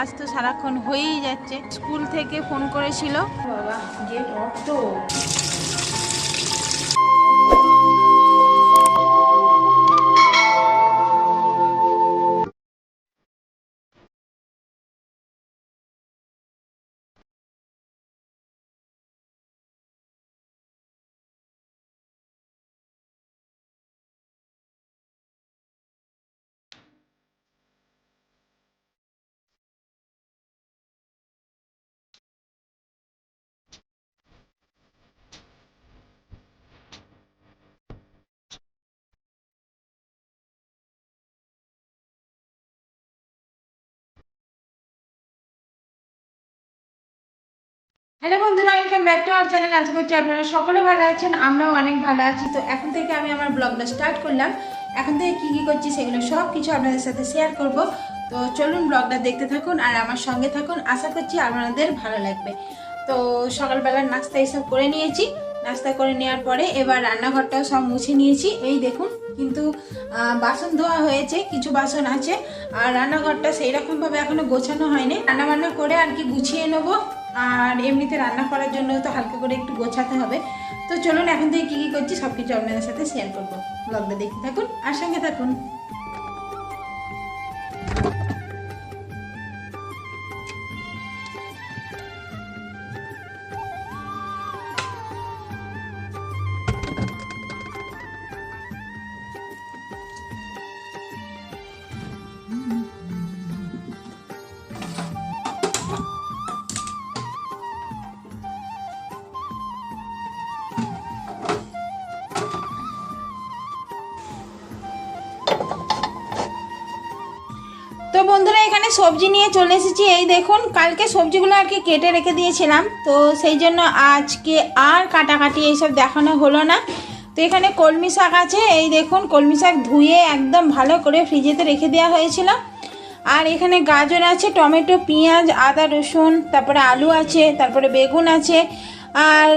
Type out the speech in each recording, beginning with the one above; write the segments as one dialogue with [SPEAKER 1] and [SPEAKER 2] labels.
[SPEAKER 1] আজ তো সারাক্ষণ হয়েই যাচ্ছে। স্কুল থেকে ফোন করেছিল, বাবা গেট অফ তো। হ্যালো বন্ধুরা, welcome back to our channel. আশা করছি আপনারা সকলে ভালো আছেন, আমরাও অনেক ভালো আছি। তো এখন থেকে আমি আমার ব্লগটা স্টার্ট করলাম। এখন থেকে কী কী করছি সেগুলো সব কিছু আপনাদের সাথে শেয়ার করব। তো চলুন ব্লগটা দেখতে থাকুন আর আমার সঙ্গে থাকুন, আশা করছি আপনাদের ভালো লাগবে। তো সকালবেলার নাস্তা এইসব করে নিয়েছি। নাস্তা করে নেওয়ার পরে এবার রান্নাঘরটাও সব মুছে নিয়েছি। এই দেখুন, কিন্তু বাসন ধোয়া হয়েছে, কিছু বাসন আছে। আর রান্নাঘরটা সেই রকমভাবে এখনো গোছানো হয়নি। রান্নাবান্না করে আর কি গুছিয়ে নেবো। আর এমনিতে রান্না করার জন্য তো হালকা করে একটু গোছাতে হবে। তো চলুন এখন থেকে কী কী করছি সব কিছু আপনাদের সাথে শেয়ার করবো। ব্লগটা দেখতে থাকুন আর সঙ্গে থাকুন। তো বন্ধুরা, এখানে সবজি নিয়ে চলে এসেছি। এই দেখুন, কালকে সবজিগুলো আর কি কেটে রেখে দিয়েছিলাম, তো সেই জন্য আজকে আর কাটাকাটি এইসব দেখানো হলো না। তো এখানে কলমি শাক আছে, এই দেখুন কলমি শাক ধুয়ে একদম ভালো করে ফ্রিজেতে রেখে দেওয়া হয়েছিল। আর এখানে গাজর আছে, টমেটো, পেঁয়াজ, আদা, রসুন, তারপরে আলু আছে, তারপরে বেগুন আছে। আর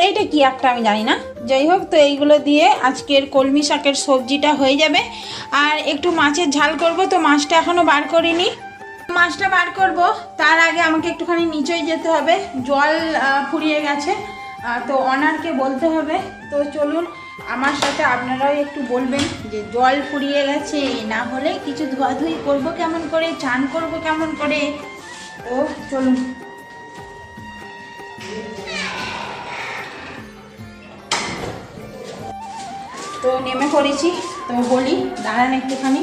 [SPEAKER 1] এইটা কি একটা আমি জানি না, যাই হোক। তো এইগুলো দিয়ে আজকের কলমি শাকের সবজিটা হয়ে যাবে। আর একটু মাছের ঝাল করব, তো মাছটা এখনও বার করিনি। মাছটা বার করব তার আগে আমাকে একটুখানি নিচেই যেতে হবে, জল ফুরিয়ে গেছে। তো অনারকে বলতে হবে। তো চলুন আমার সাথে আপনারাও একটু বলবেন যে জল ফুরিয়ে গেছে, না হলে কিছু ধোয়াধুয়ি করবো কেমন করে, চান করব কেমন করে। তো চলুন। তো নেমে পড়েছি, তো বলি দাঁড়ান একটুখানি।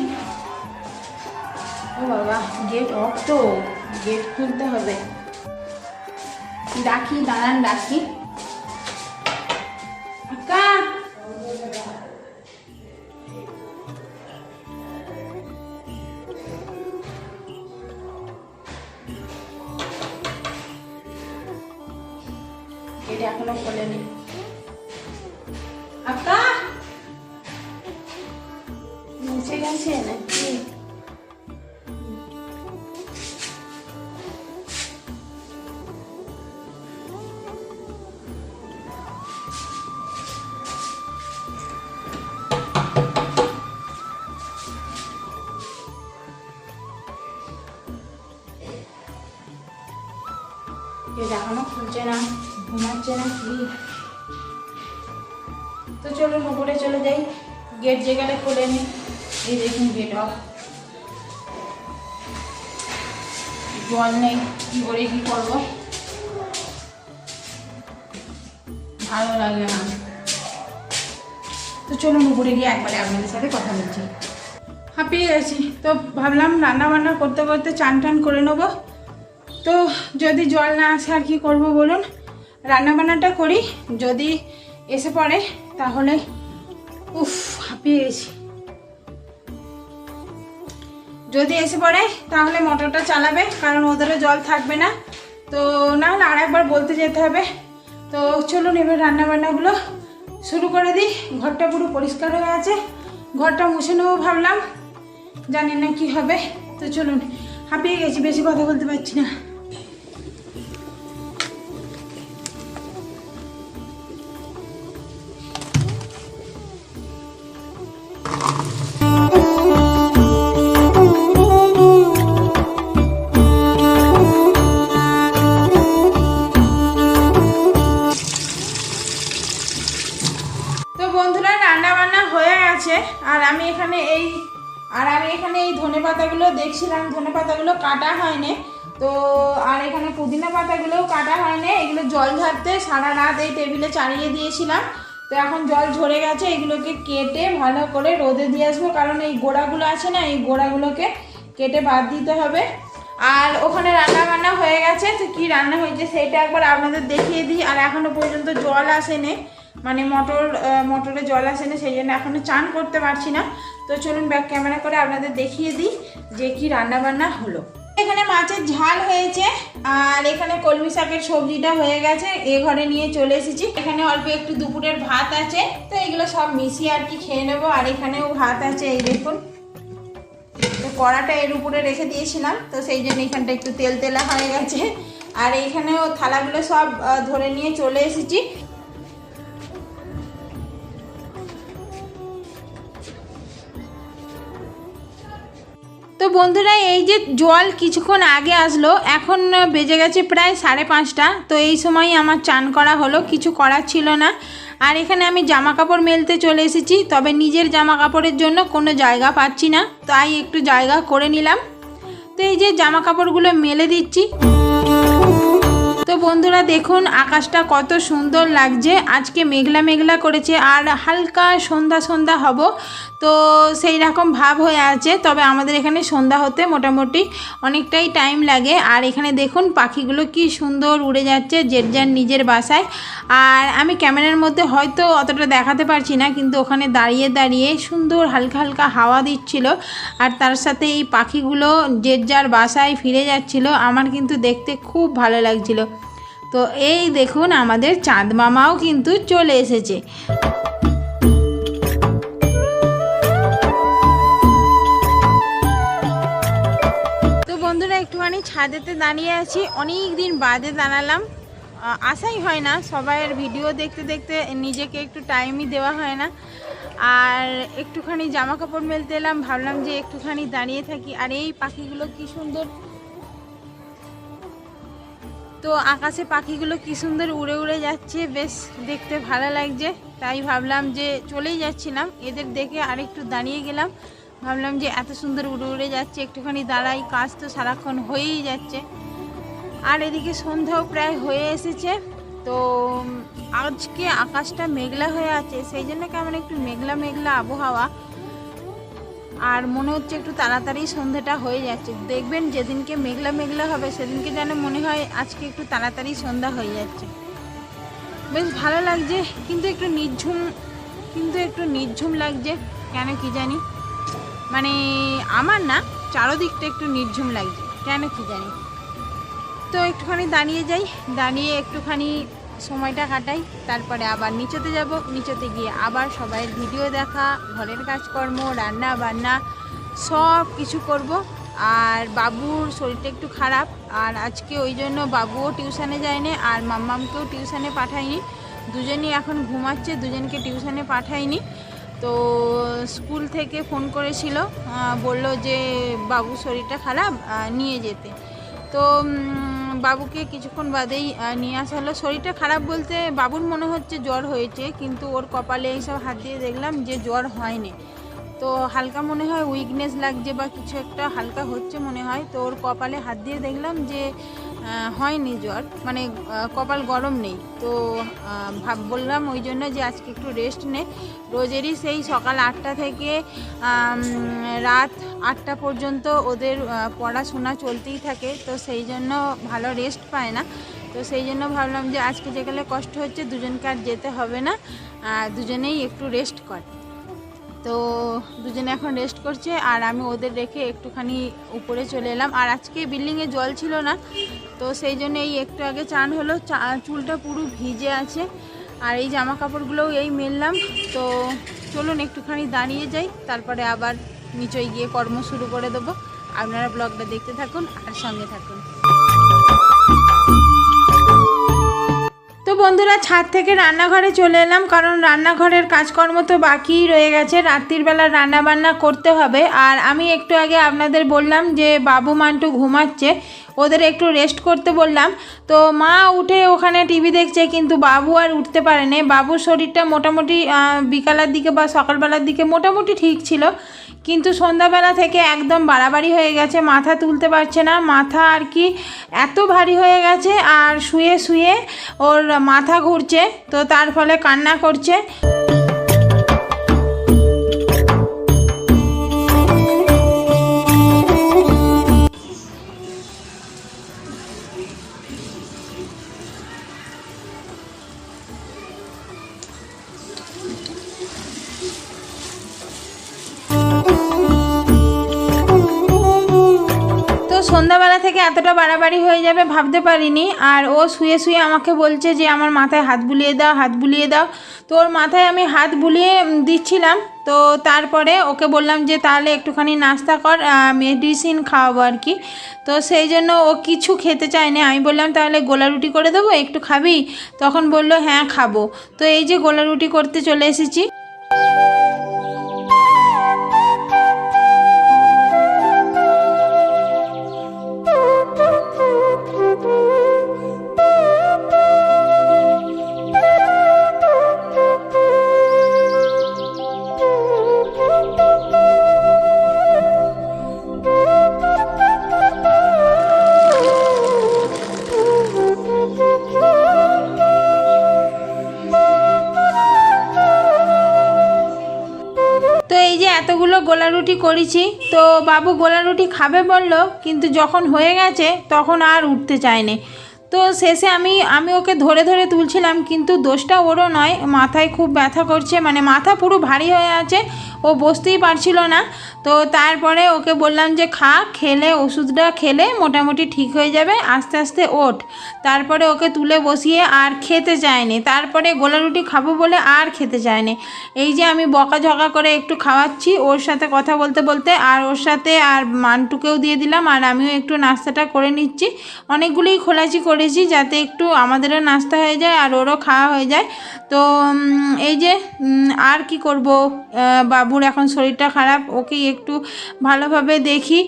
[SPEAKER 1] ও বাবা, গেট অফ তো, গেট খুলতে হবে। ডাকি, দাঁড়ান ডাকি। আক্কা, গেট এখনো খোলেনি। আক্কা মুছে গেছে নাকি? এখনো খুলছে না, ঘুমাচ্ছে না কি? তো চলুন উপরে চলে যাই, গেট যেখানে খুলে নি। এই দেখুন গেট অফ, জল নেই, কি করে কি করবো, ভালো লাগে না। তো চলুন উপরে গিয়ে একবারে আপনাদের সাথে কথা বলছি। হাঁপিয়ে গেছি, তো ভাবলাম রান্না বান্না করতে করতে চান টান করে নেবো। তো যদি জল না আসে আর কি করবো বলুন, রান্নাবান্নাটা করি। যদি এসে পড়ে তাহলে হাঁপিয়ে গেছি। যদি এসে পড়ে তাহলে মোটরটা চালাবে, কারণ ওদেরও জল থাকবে না। তো না হলে আর একবার বলতে যেতে হবে। তো চলুন এবার রান্নাবান্নাগুলো শুরু করে দিই। ঘরটা পুরো পরিষ্কার হয়ে আছে, ঘরটা মুছে নেবো ভাবলাম, জানি না কি হবে। তো চলুন, হাঁপিয়ে গেছি, বেশি কথা বলতে পারছি না। এই আমি এখানে এই ধনেপাতাগুলো দেখছিলাম, ধনেপাতাগুলো কাটা হয়নি তো, আর এখানে পুদিনা পাতাগুলোও কাটা হয়নি, এগুলো জল ঝাড়তে সারা রাত এই টেবিলে চালিয়ে দিয়েছিলাম। তো এখন জল ঝরে গেছে, এগুলোকে কেটে ভালো করে রোদে দিয়ে আসবো, কারণ এই গোড়াগুলো আছে না, এই গোড়াগুলোকে কেটে বাদ দিতে হবে। আর ওখানে রান্না বান্না হয়ে গেছে, তো কী রান্না হয়েছে সেটা একবার আপনাদের দেখিয়ে দিই। আর এখনও পর্যন্ত জল আসেনি, মানে মোটরে জল আসেনি, সেই জন্য এখনও চান করতে পারছি না। তো চলুন ব্যাক ক্যামেরা করে আপনাদের দেখিয়ে দিই যে কি রান্না বান্না হলো। এখানে মাছের ঝাল হয়েছে, আর এখানে কলমি শাকের সবজিটা হয়ে গেছে, এ ঘরে নিয়ে চলে এসেছি। এখানে অল্প একটু দুপুরের ভাত আছে, তো এগুলো সব মিশিয়ে আর কি খেয়ে নেবো। আর এখানেও ভাত আছে, এই দেখুন। তো কড়াটা এর উপরে রেখে দিয়েছিলাম, তো সেই জন্য এখানটা একটু তেল তেলা হয়ে গেছে। আর এইখানেও থালাগুলো সব ধরে নিয়ে চলে এসেছি। তো বন্ধুরা, এই যে জল কিছুক্ষণ আগে আসলো, এখন বেজে গেছে প্রায় 5:30। তো এই সময় আমার চান করা হলো, কিছু করার ছিল না। আর এখানে আমি জামা কাপড় মেলতে চলে এসেছি, তবে নিজের জামা কাপড়ের জন্য কোনো জায়গা পাচ্ছি না, তাই একটু জায়গা করে নিলাম। তো এই যে জামা কাপড়গুলো মেলে দিচ্ছি। তো বন্ধুরা দেখুন, আকাশটা কত সুন্দর লাগছে, আজকে মেঘলা মেঘলা করেছে, আর হালকা সন্ধ্যা সন্ধ্যা হব, তো সেই রকম ভাব হয়ে আছে। তবে আমাদের এখানে সন্ধ্যা হতে মোটামুটি অনেকটাই টাইম লাগে। আর এখানে দেখুন পাখিগুলো কি সুন্দর উড়ে যাচ্ছে যে যার নিজের বাসায়। আর আমি ক্যামেরার মধ্যে হয়তো অতটা দেখাতে পারছি না, কিন্তু ওখানে দাঁড়িয়ে দাঁড়িয়ে সুন্দর হালকা হালকা হাওয়া দিচ্ছিল, আর তার সাথে এই পাখিগুলো যে যার বাসায় ফিরে যাচ্ছিল, আমার কিন্তু দেখতে খুব ভালো লাগছিল। তো এই দেখুন, আমাদের চাঁদ মামাও কিন্তু চলে এসেছে। তো বন্ধুরা, একটুখানি ছাদেতে দাঁড়িয়ে আছি, অনেক দিন বাদে দাঁড়ালাম, আসাই হয় না, সবাইয়ের ভিডিও দেখতে দেখতে নিজেকে একটু টাইমই দেওয়া হয় না। আর একটুখানি জামা কাপড় মেলতে এলাম, ভাবলাম যে একটুখানি দাঁড়িয়ে থাকি। আর এই পাখিগুলো কি সুন্দর, তো আকাশে পাখিগুলো কি সুন্দর উড়ে উড়ে যাচ্ছে, বেশ দেখতে ভালো লাগছে। তাই ভাবলাম যে চলেই যাচ্ছিলাম, এদের দেখে আরেকটু দাঁড়িয়ে গেলাম, ভাবলাম যে এত সুন্দর উড়ে উড়ে যাচ্ছে, একটুখানি দাঁড়াই, কাজ তো সারাক্ষণ হয়েই যাচ্ছে। আর এদিকে সন্ধ্যাও প্রায় হয়ে এসেছে। তো আজকে আকাশটা মেঘলা হয়ে আছে, সেই জন্য কেমন একটু মেঘলা মেঘলা আবহাওয়া, আর মনে হচ্ছে একটু তাড়াতাড়ি সন্ধ্যাটা হয়ে যাচ্ছে। দেখবেন যেদিনকে মেঘলা মেঘলা হবে সেদিনকে যেন মনে হয় আজকে একটু তাড়াতাড়ি সন্ধ্যা হয়ে যাচ্ছে, বেশ ভালো লাগছে। কিন্তু একটু নির্ঝুম লাগছে, কেন কি জানি, মানে আমার না, চারদিকটা একটু নির্ঝুম লাগছে, কেন কি জানি। তো একটুখানি দাঁড়িয়ে যাই, দাঁড়িয়ে একটুখানি সময়টা কাটাই, তারপরে আবার নিচেতে যাব, নিচেতে গিয়ে আবার সবাই ভিডিও দেখা, ঘরের কাজকর্ম, রান্না বান্না সব কিছু করব। আর বাবুর শরীরটা একটু খারাপ, আর আজকে ওই জন্য বাবুও টিউশনে যায়নি, আর মাম্মামকেও টিউশনে পাঠাইনি, দুজনই এখন ঘুমাচ্ছে, দুজনকে টিউশনে পাঠাইনি। তো স্কুল থেকে ফোন করেছিল, বলল যে বাবুর শরীরটা খারাপ, নিয়ে যেতে। তো বাবুকে কিছুক্ষণ বাদেই নিয়ে আসা হলো। শরীরটা খারাপ বলতে বাবুর মনে হচ্ছে জ্বর হয়েছে, কিন্তু ওর কপালে এইসব হাত দিয়ে দেখলাম যে জ্বর হয়নি। তো হালকা মনে হয় উইকনেস লাগছে বা কিছু একটা হালকা হচ্ছে মনে হয়। তো ওর কপালে হাত দিয়ে দেখলাম যে হয়নি জ্বর, মানে কপাল গরম নেই। তো বললাম ওই জন্য যে আজকে একটু রেস্ট নে। রোজেরই সেই সকাল 8টা থেকে রাত 8টা পর্যন্ত ওদের পড়াশোনা চলতেই থাকে, তো সেই জন্য ভালো রেস্ট পায় না। তো সেই জন্য ভাবলাম যে আজকে যেখানে কষ্ট হচ্ছে দুজনকে আর যেতে হবে না, দুজনেই একটু রেস্ট করে। তো দুজনে এখন রেস্ট করছে, আর আমি ওদের রেখে একটুখানি উপরে চলে এলাম। আর আজকে বিল্ডিংয়ে জল ছিল না, তো সেই জন্য এই একটু আগে চান হলো, চুলটা পুরো ভিজে আছে, আর এই জামা কাপড়গুলোও এই মেললাম। তো চলুন একটুখানি দাঁড়িয়ে যাই, তারপরে আবার নিচে গিয়ে কর্ম শুরু করে দেবো। আপনারা ব্লগটা দেখতে থাকুন আর সঙ্গে থাকুন। তো বন্ধুরা, ছাদ থেকে রান্নাঘরে চলে এলাম, কারণ রান্নাঘরের কাজকর্ম তো বাকিই রয়ে গেছে, রাত্রির বেলা রান্না বান্না করতে হবে। আর আমি একটু আগে আপনাদের বললাম যে বাবু মান্টু ঘুমাচ্ছে, ওদের একটু রেস্ট করতে বললাম। তো মা উঠে ওখানে টিভি দেখছে, কিন্তু বাবু আর উঠতে পারেনি। বাবুর শরীরটা মোটামুটি বিকালের দিকে বা সকালবেলার দিকে মোটামুটি ঠিক ছিল, কিন্তু সন্ধ্যাবেলা থেকে একদম বাড়াবাড়ি হয়ে গেছে, মাথা তুলতে পারছে না, মাথা আর কি এত ভারী হয়ে গেছে, আর শুয়ে শুয়ে ওর মাথা ঘুরছে, তো তার ফলে কান্না করছে। সন্ধ্যাবেলা থেকে এতটা বাড়াবাড়ি হয়ে যাবে ভাবতে পারিনি। আর ও শুয়ে শুয়ে আমাকে বলছে যে আমার মাথায় হাত বুলিয়ে দাও, হাত বুলিয়ে দাও। তো ওর মাথায় আমি হাত বুলিয়ে দিচ্ছিলাম। তো তারপরে ওকে বললাম যে তাহলে একটুখানি নাস্তা কর, মেডিসিন খাওয়াবো আর কি। তো সেই জন্য ও কিছু খেতে চায়নি। আমি বললাম তাহলে গোলা রুটি করে দেবো, একটু খাবি? তখন বললো হ্যাঁ খাবো। তো এই যে গোলা রুটি করতে চলে এসেছি। তো এই যে এতগুলো গোলা রুটি করেছি, তো বাবু গোলা রুটি খাবে বলল, কিন্তু যখন হয়ে গেছে তখন আর উঠতে চায়নি। তো শেষে আমি ওকে ধরে ধরে তুলছিলাম, কিন্তু দোষটা ওরও নয়, মাথায় খুব ব্যথা করছে, মানে মাথা পুরো ভারী হয়ে আছে, ও বসতেই পারছিল না। তো তারপরে ওকে বললাম যে খেলে ওষুধটা খেলে মোটামুটি ঠিক হয়ে যাবে, আস্তে আস্তে ওঠ। তারপরে ওকে তুলে বসিয়ে আর খেতে চায়নি, তারপরে গোলা রুটি খাবো বলে আর খেতে চায়নি। এই যে আমি বকাঝকা করে একটু খাওয়াচ্ছি ওর সাথে কথা বলতে বলতে, আর ওর সাথে আর মান্টুকেও দিয়ে দিলাম, আর আমিও একটু নাস্তাটা করে নিচ্ছি। অনেকগুলোই খোলাচি করেছি যাতে একটু আমাদেরও নাস্তা হয়ে যায় আর ওরও খাওয়া হয়ে যায়। তো এই যে আর কি করব, বাবুর এখন শরীরটা খারাপ, ওকেই একটু ভালোভাবে দেখি।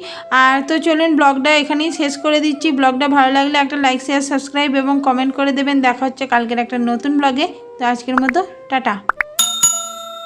[SPEAKER 1] আর তো চলুন ব্লগটা এখানেই শেষ করে দিচ্ছি। ব্লগটা ভালো লাগলে একটা লাইক, শেয়ার, সাবস্ক্রাইব এবং কমেন্ট করে দেবেন। দেখা হচ্ছে কালকের একটা নতুন ব্লগে। তো আজকের মতো টাটা।